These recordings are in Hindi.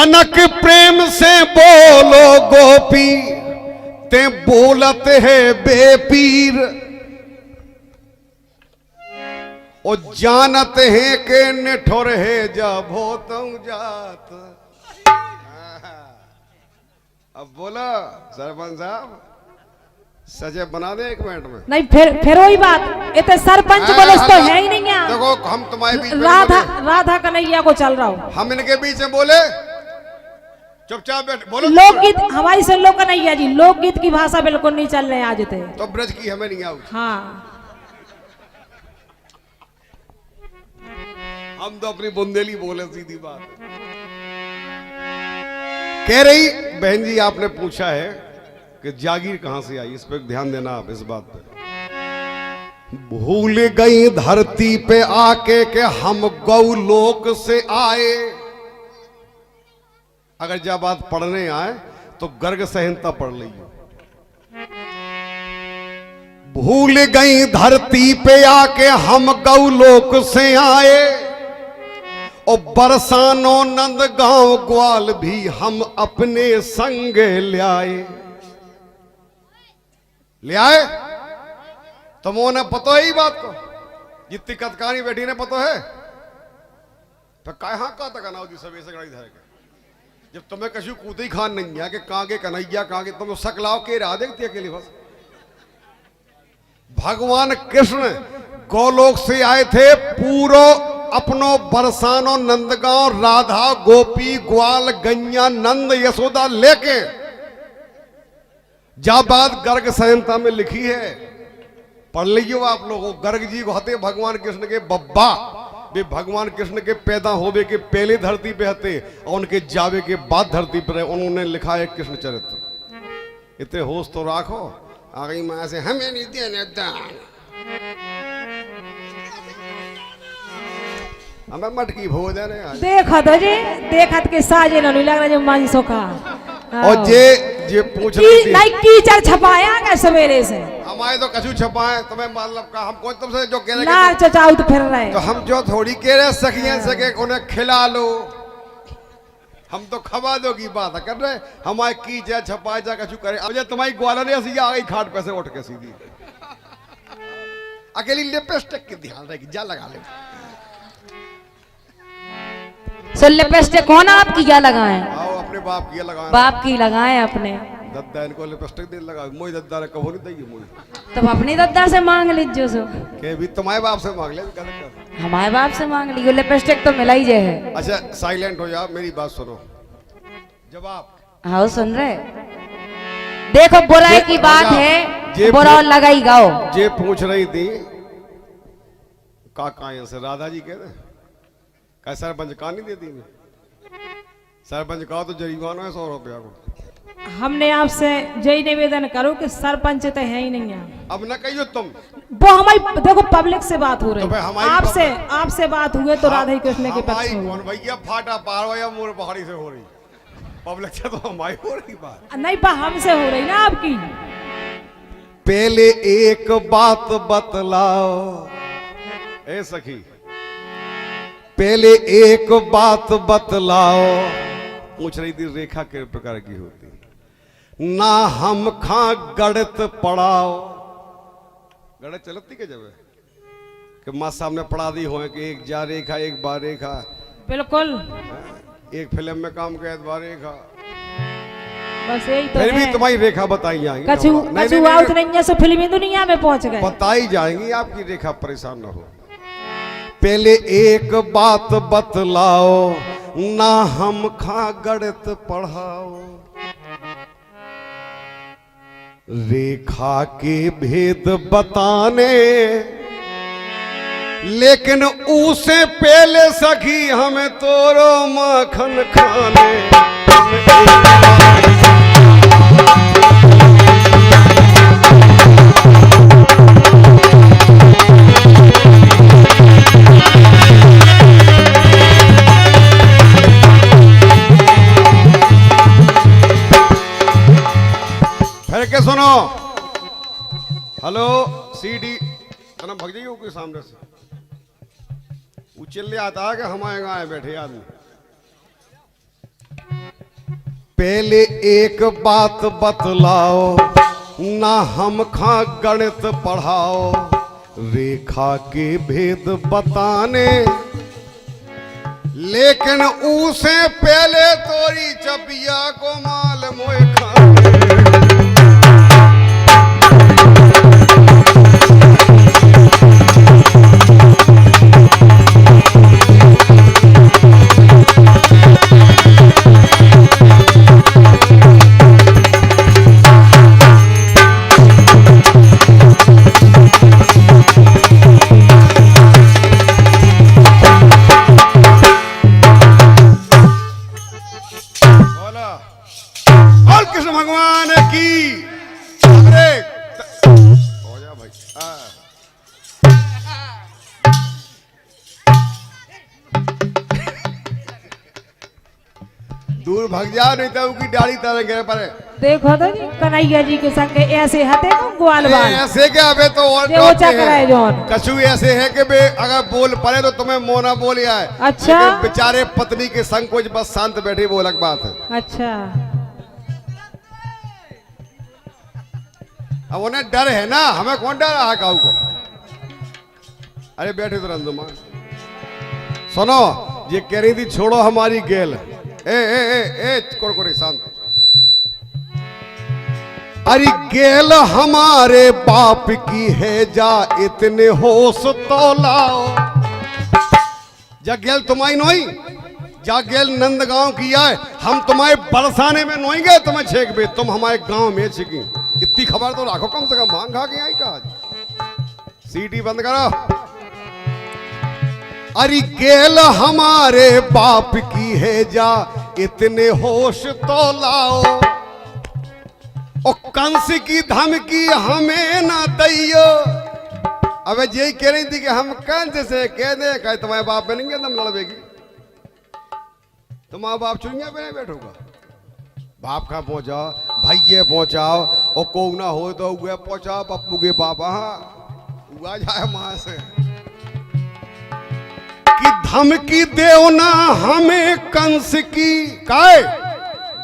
तनक प्रेम से बोलो गोपी ते बोलत है बेपीर, और जानत है के निठुर है जा भोतऊ जात। अब बोला सरपंच साहब सजे बना दे 1 मिनट में। नहीं फिर वही बात, इतने सरपंच बोले तो है ही नहीं है। देखो हम तुम्हारे बीच में राधा कन्हैया को चल रहा हूँ, हम इनके बीच में बोले चुपचाप बैठ बोलो। लोकगीत हमारी सुन लो कन्हैया जी, लोकगीत की भाषा बिल्कुल नहीं चल रहे आज थे। तो ब्रज की हमें नहीं आऊँ। हाँ हम तो अपनी बुंदेली बोले, सीधी बात। कह रही बहन जी आपने पूछा है कि जागीर कहां से आई, इस पर ध्यान देना आप इस बात पे। भूल गई धरती पे आके के हम गौलोक से आए। अगर जब बात पढ़ने आए तो गर्ग संहिता पढ़ लीजिए। भूल गई धरती पे आके हम गौलोक से आए, और बरसानो नंद गांव ग्वाल भी हम अपने संग ले आए। तुमने पता है ही बात को, जितनी कतकानी बेटी ने पता है तो कहाँ का तक अनाउदी सभी से गड़ी धरेगा। जब तुम्हें कशु कूदी खान नहीं है कि कागे कन्हैया कागे, तुम सकलाव के राह देखती अकेली बस। भगवान कृष्ण गोलोक से आए थे, पूरो अपनो बरसानो नंदगांव राधा गोपी ग्वाल गैया नंद यशोदा लेके। जा बात गर्ग संहिता में लिखी है, पढ़ लीजिए आप लोगों। गर्ग जी को हते भगवान कृष्ण के बब्बा, वे भगवान कृष्ण के पैदा होवे के पहले धरती पे हते और उनके जावे के बाद धरती पर उन्होंने लिखा है कृष्ण चरित्र। इतने होश तो राखो, आ गई मां से हमें नहीं देने दान, हमें मटकी भोजन है। देखा तो जी, देखत के साजे नहीं लग रहा जो मांसों का। और जे पूछ रही थी नहीं कीचड़ छपाया क्या सवेरे से? हमारे तो कछु छपाए तुम्हें मतलब का, हम कौन तुमसे जो कह रहे लाल चचाऊ तो फिर रहे, तो हम जो थोड़ी कह रहे सखियां सके उन्हें खिला लो, हम तो खवा दो की बात कर रहे। हमारे कीचड़ छपाए जा कछु करे। अब तुम्हारी ग्वाला ने ऐसी आ गई खाट पे से उठ के सीधी, अकेली लिपस्टिक की ध्यान रहेगी, जा लगा ले। सो लिपस्टिक कौन आपकी क्या लगाए? आओ अपने बाप की लगाए, बाप की लगाए अपने। दद्दा इनको लिपस्टिक दे लगा, मोई दद्दा ने कहो नहीं दी मोई, तब अपने दद्दा से मांग लीजिए। सो के भी तुम्हारे बाप से मांग ले, हमारे बाप से मांग लीजिए, लिपस्टिक तो मिला ही जे है। अच्छा साइलेंट हो जा, मेरी बात सुनो। जवाब हाँ सुन रहे, देखो बुराई की बात है, बुरा लगाई गाओ। जे पूछ रही थी काका से राधा जी कह रहे का सरपंच का नहीं देती मैं, सरपंच का तो जरिमाना है 100 रुपया को। हमने आपसे यही निवेदन करो कि सरपंच तो है ही नहीं है। अब न कहियो तुम, वो हमारी देखो पब्लिक से बात हो रही तो है, आपसे बात हुई तो राधा कृष्ण के पक्ष में। कौन भैया फाटा पार हो या मोर पहाड़ी से हो रही, पब्लिक से तो हमारी हो रही बात नहीं, पर हमसे हो रही ना आपकी। पहले एक बात बतलाओ ए सखी, पहले एक बात बतलाओ। पूछ रही थी रेखा किस प्रकार की होती, ना हम खा गणित पढ़ाओ। गणित चलती के जब कि माँ सामने पढ़ा दी हो कि एक जा रेखा एक बार रेखा, बिल्कुल एक फिल्म में काम किया बार रेखा, बस यही तो फिर है। भी तुम्हारी रेखा बताई जाएंगी, कछु आउट नहीं है, सो फिल्मी दुनिया में पहुंच गए, बताई जाएंगी आपकी रेखा, परेशान न हो। पहले एक बात बतलाओ, ना हम खा गणित पढ़ाओ। रेखा के भेद बताने, लेकिन उसे पहले सखी हमें तोरो माखन खाने। फिर के सुनो, हेलो सीडी तना भग जाइए कोई सामने से उचल ले आता है कि हमारे गाँव बैठे आदमी। पहले एक बात बतलाओ, ना हम खा गणित पढ़ाओ, रेखा के भेद बताने, लेकिन उसे पहले तोरी चपिया को माल मोए खाने। कृष्ण भगवान की। अरे हो जा भाई। दूर भाग जा, नहीं तो उसकी डाली तरह गिरे पड़े। देखो तो जी कन्हैया जी के संग ऐसे हते तुम ग्वाल बाल ऐसे क्या अबे तो और ऊंचा कराए जोन कछु ऐसे है कि बे अगर बोल पड़े तो तुम्हें मोना बोल आए। अच्छा बेचारे पत्नी के संग कुछ बस शांत बैठी वो अलग बात है। अच्छा अब उन्हें डर है ना, हमें कौन डर रहा है काऊ को। अरे बैठे तो रंजुमा सुनो, ये कह रही थी छोड़ो हमारी गेल। ए ए ए ए कोरकोरी शांत। अरे गेल हमारे बाप की है, जा इतने होश तो लाओ। जा गेल तुम्हारी नोई, जा गेल नंदगांव की है, हम तुम्हारे बरसाने में नोई गए, तुम्हें छेक बे, तुम हमारे गांव में छिकी। इतनी खबर तो राखो कम से कम, मांग खा के आई का। सीटी बंद करो। अरे गेल हमारे बाप की है, जा इतने होश तो लाओ। और कंस की धमकी हमें ना दैयो। अब यही कह रही थी कि हम कंस से कह दे कहे तुम्हारे बाप बनेंगे, तुम लड़वेगी, तुम्हारा बाप चुनिया पे नहीं बैठोगा। बाप कहाँ पहुंचाओ, भैये पहुंचाओ, और को ना हो तो वह पहुंचाओ पप्पू के पापा। हुआ जाए मां से कि धमकी देओ ना हमें कंस की। काय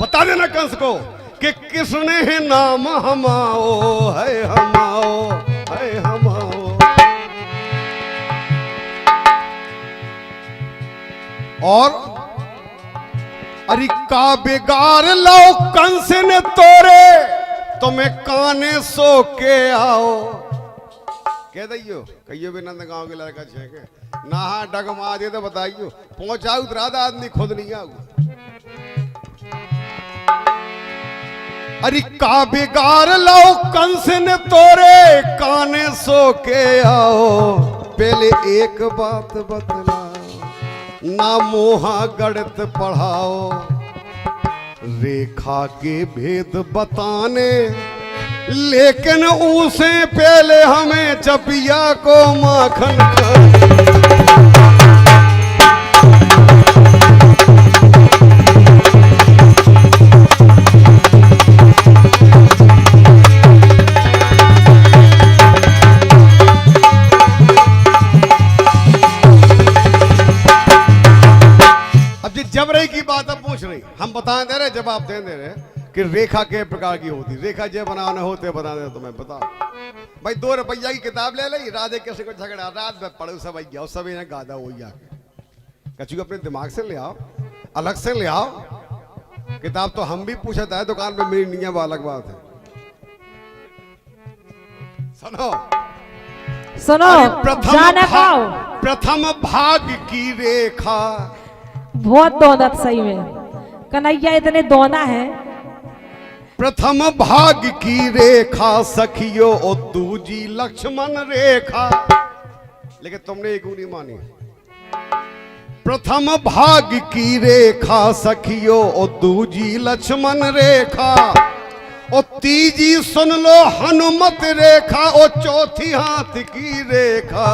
बता देना कंस को कि किसने है नाम हमाओ, है हमाओ, है हमाओ। और अरे का बिगाड़ लो कंस ने तोरे, तुम्हें काने सो के आओ। कह दियो कहियो भी नंद गांव के लड़का छे के नहा डग मार दे तो बताइयो, पहुंचाऊ उतरा आदमी खुद नहीं आऊ। अरे का बिगाड़ लो कंस ने तोरे, काने सो के आओ। पहले एक बात बतलाओ, ना मोहा गणित पढ़ाओ, रेखा के भेद बताने, लेकिन उसे पहले हमें चपिया को माखन खाने। जबरई की बात अब पूछ रही, हम बता दे रहे, जवाब दे रहे कि रेखा के प्रकार की होती। रेखा जे बनाने होते बता दे तुम्हें बता। भाई 2 रुपया की किताब ले ली, राधे कैसे को झगड़ा, रात में पढ़ो सब आई सब इन्हें गादा हो जाके। कचू अपने दिमाग से ले आओ, अलग से ले आओ किताब। तो हम भी पूछा था दुकान पे, मेरी नहीं है वो अलग बात है। सुनो सुनो, प्रथम भाग की रेखा। बहुत दोनत सही में कन्हैया इतने दोना है। प्रथम भाग की रेखा सखियो और दूजी लक्ष्मण रेखा। लेकिन तुमने एक नहीं मानी। प्रथम भाग की रेखा सखियो और दूजी लक्ष्मण रेखा, और तीजी सुन लो हनुमत रेखा, और चौथी हाथ की रेखा।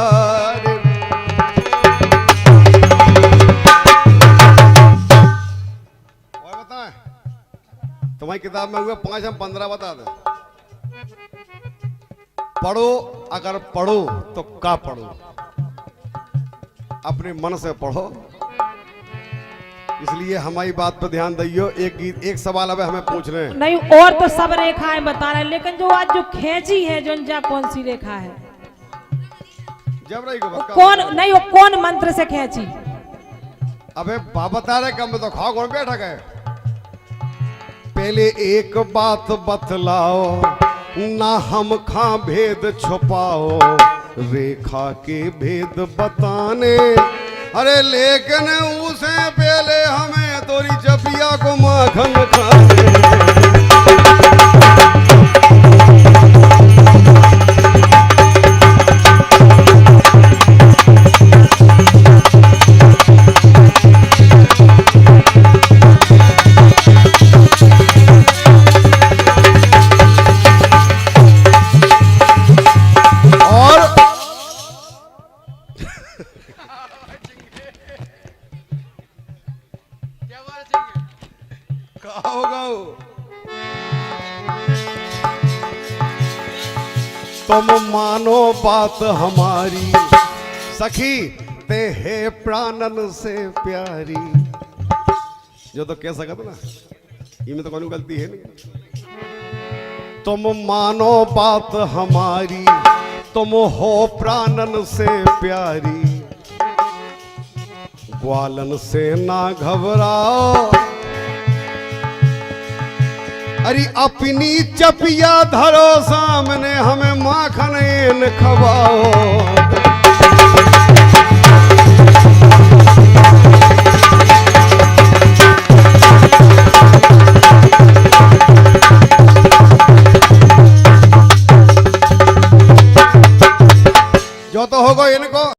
तुम्हारी किताब में हुआ 5 हम 15 बता दे। पढ़ो, अगर पढ़ो तो का पढ़ो, अपने मन से पढ़ो, इसलिए हमारी बात पर ध्यान दियो। एक गीत, एक सवाल अब हमें पूछ रहे हैं। नहीं, और तो सब रेखाएं बता रहे हैं, लेकिन जो आज जो खींची है जो जा कौन सी रेखा है? जब रही को कौन नहीं, वो कौन मंत्र से खींची? अबे बाबा बता रहे कम तो खाओ कौन बैठा गए। पहले एक बात बतलाओ ना हम खा भेद छुपाओ, रेखा के भेद बताने। अरे लेकिन उसे पहले हमें तोरी चपिया को माखन खाने। तुम मानो बात हमारी सखी, ते है प्राणन से प्यारी। जो तो कह सकत ना, इनमें तो कोई गलती है नहीं। तुम मानो बात हमारी, तुम हो प्राणन से प्यारी। ग्वालन से ना घबराओ, अरे अपनी चपिया धरो सामने, हमें माखन खवाओ।